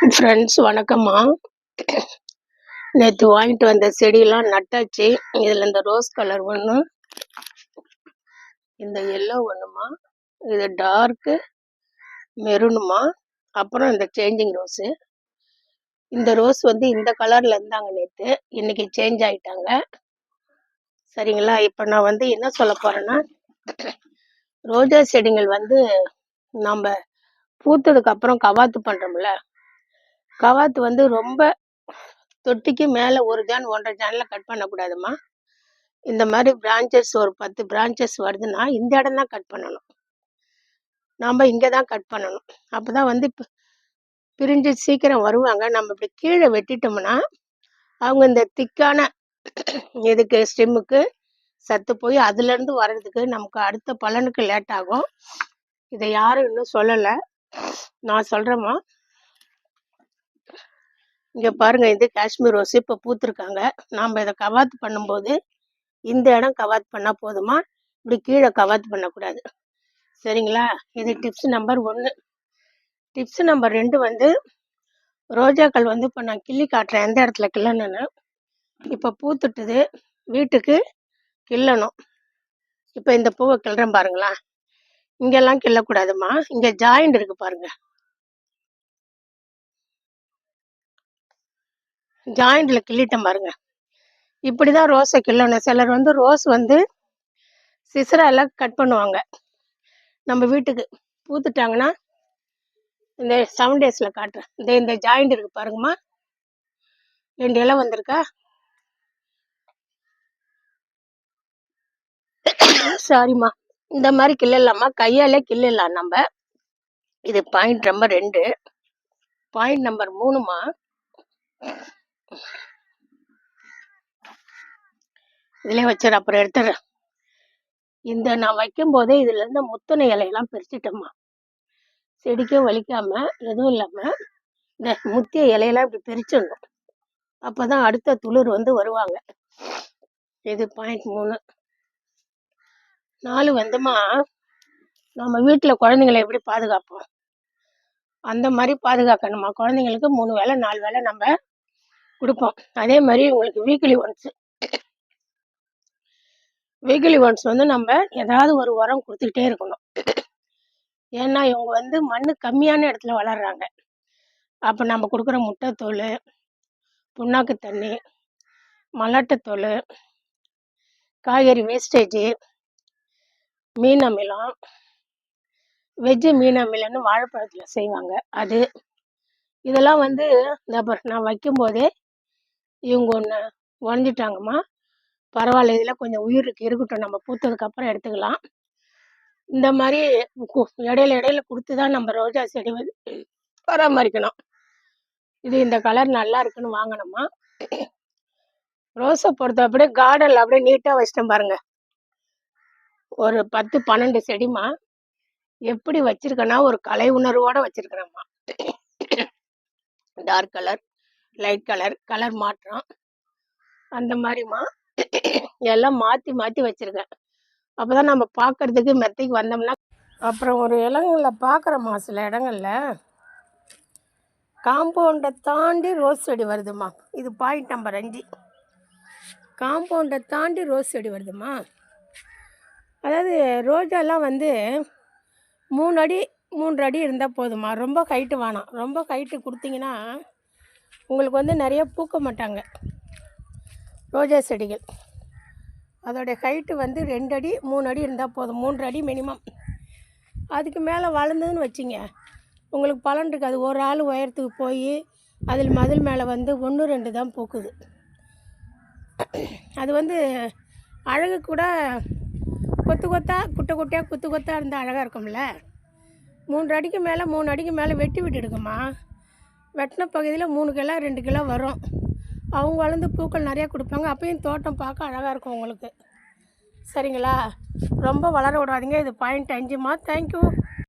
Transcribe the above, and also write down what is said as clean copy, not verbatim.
Friends வணக்கம்மா. நேற்று வாங்கிட்டு வந்த செடியெல்லாம் நட்டாச்சு. இதில் இந்த ரோஸ் கலர் ஒன்று, இந்த எல்லோ ஒன்றுமா, இது டார்க்கு மெரூனுமா, அப்புறம் இந்த சேஞ்சிங் ரோஸு. இந்த ரோஸ் வந்து இந்த கலரில் இருந்தாங்க நேற்று, இன்னைக்கு சேஞ்ச் ஆகிட்டாங்க. சரிங்களா? இப்போ நான் வந்து என்ன சொல்ல போகிறேன்னா, ரோஜா செடிகள் வந்து நம்ம பூத்ததுக்கு அப்புறம் கவாத்து பண்ணுறோம்ல, கவாத்து வந்து ரொம்ப தொட்டிக்கு மேலே ஒரு ஜான் 1.5 ஜானில் கட் பண்ணக்கூடாதுமா. இந்த மாதிரி பிரான்ச்சஸ் ஒரு 10 பிரான்ச்சஸ் வருதுன்னா இந்த இடம் தான் கட் பண்ணணும். நாம் இங்கே தான் கட் பண்ணணும். அப்போ தான் வந்து பிரிஞ்சு சீக்கிரம் வருவாங்க. நம்ம இப்படி கீழே வெட்டிட்டோம்னா அவங்க இந்த திக்கான இதுக்கு ஸ்டெம்முக்கு சத்து போய் அதுலேருந்து வர்றதுக்கு நமக்கு அடுத்த பலனுக்கு லேட் ஆகும். இதை யாரும் இன்னும் சொல்லலை, நான் சொல்கிறேம்மா. இங்கே பாருங்க, இது காஷ்மீர் ரோஸ் இப்போ பூத்துருக்காங்க. நாம் இதை கவாத்து பண்ணும்போது இந்த இடம் கவாத்து பண்ணால் போதுமா, இப்படி கீழே கவாத்து பண்ணக்கூடாது. சரிங்களா? இது டிப்ஸ் நம்பர் 1. டிப்ஸ் நம்பர் 2 வந்து ரோஜாக்கள் வந்து இப்போ நான் கிள்ளி காட்டுறேன் எந்த இடத்துல கிள்ளணுன்னு. இப்போ பூத்துட்டுது, வீட்டுக்கு கிள்ளணும். இப்போ இந்த பூவை கிள்றேன் பாருங்களா, இங்கெல்லாம் கிள்ளக்கூடாதுமா. இங்கே ஜாயிண்ட் இருக்கு பாருங்க, ஜாயிண்ட்ல கிள்ளிட்டேன் பாருங்க. இப்படிதான் ரோஸை கிள்ளணும். சிலர் வந்து ரோஸ் வந்து சிசரால கட் பண்ணுவாங்க. நம்ம வீட்டுக்கு பூத்துட்டாங்கன்னா இந்த 7 daysல காட்டுறேன். இந்த ஜாயிண்ட் இருக்கு பாருங்கம்மா, 2 இலை வந்திருக்கா. சாரிம்மா, இந்த மாதிரி கிள்ளலாமா, கையாலே கிள்ளலாம் நம்ம. இது பாயிண்ட் நம்பர் 2. பாயிண்ட் நம்பர் 3மா, இதுல வச்சிட, அப்புறம் எடுத்துறேன். இந்த நான் வைக்கும் போதே இதுல இருந்து முத்தனை இலையெல்லாம் பிரிச்சுட்டோம்மா. செடிக்கும் வலிக்காம எதுவும் இல்லாம இந்த முத்திய இலையெல்லாம் இப்படி பிரிச்சிடணும். அப்பதான் அடுத்த துளிர் வந்து வருவாங்க. இது பாயிண்ட் 3. 4 வந்துமா, நம்ம வீட்டுல குழந்தைங்களை எப்படி பாதுகாப்போம் அந்த மாதிரி பாதுகாக்கணுமா. குழந்தைங்களுக்கு 3 வேளை 4 வேளை நம்ம கொடுப்போம். அதே மாதிரி உங்களுக்கு வீக்லி ஒன்ஸ் வந்து நம்ம ஏதாவது ஒரு உரம் கொடுத்துக்கிட்டே இருக்கணும். ஏன்னா இவங்க வந்து மண்ணு கம்மியான இடத்துல வளர்றாங்க. அப்போ நம்ம கொடுக்குற முட்டைத்தோல், புண்ணாக்கு தண்ணி, மல்லாட்டத்தோல், காய்கறி வேஸ்டேஜு, மீன் அமிலம், வெஜ்ஜு மீன் அமிலம்னு வாழைப்பழத்தில் செய்வாங்க, அது இதெல்லாம் வந்து நான் வைக்கும்போதே இவங்க ஒன்று உடஞ்சிட்டாங்கம்மா. பரவாயில்ல, இதில் கொஞ்சம் உயிர் இருக்கட்டும், நம்ம பூத்ததுக்கு அப்புறம் எடுத்துக்கலாம். இந்த மாதிரி இடையில கொடுத்து தான் நம்ம ரோஜா செடி வந்து பராமரிக்கணும். இது இந்த கலர் நல்லா இருக்குன்னு வாங்கணுமா. ரோஸை பொறுத்த அப்படியே கார்டனில் அப்படியே நீட்டாக வச்சிட்டேன் பாருங்க. ஒரு 10-12 செடிமா. எப்படி வச்சிருக்கேன்னா ஒரு கலை உணர்வோட வச்சிருக்கிறேம்மா. Dark colour, light colour, colour மாற்றம் அந்த மாதிரிமா எல்லாம் மாற்றி மாற்றி வச்சிருக்கேன். அப்போதான் நம்ம பார்க்கறதுக்கு மெத்தைக்கு வந்தோம்னா. அப்புறம் ஒரு இடங்களில் பார்க்குறோம்மா, சில இடங்கள்ல காம்பவுண்டை தாண்டி ரோஸ் செடி வருதுமா. இது பாயிண்ட் நம்பர் 5. காம்பவுண்டை தாண்டி ரோஸ் செடி வருதுமா. அதாவது ரோஜாலாம் வந்து 3 அடி 3 அடி இருந்தால் போதுமா. ரொம்ப ஹைட்டு வேணாம். ரொம்ப ஹைட்டு கொடுத்தீங்கன்னா உங்களுக்கு வந்து நிறைய பூக்க மாட்டாங்க ரோஜா செடிகள். அதோடைய ஹைட்டு வந்து 2 அடி 3 அடி இருந்தால் போதும். 3 அடி மினிமம். அதுக்கு மேலே வளர்ந்ததுன்னு வச்சிங்க, உங்களுக்கு பலன் இருக்காது. ஒரு ஆள் உயரத்துக்கு போய் அதில் மதில் மேலே வந்து 1-2 தான் பூக்குது. அது வந்து அழகு கூட கொத்து குத்தாக இருந்தால் அழகாக இருக்கும்ல. 3 அடிக்கு மேலே 3 அடிக்கு மேலே வெட்டி விட்டுடுங்கம்மா. வெட்டின பகுதியில் 3 கிலோ 2 கிலோ வரும். அவங்க வளர்ந்து பூக்கள் நிறையா கொடுப்பாங்க. அப்பயும் தோட்டம் பார்க்க அழகாக இருக்கும் உங்களுக்கு. சரிங்களா? ரொம்ப வளர விடாதீங்க. இது பாயிண்ட் 5மா. தேங்க்யூ.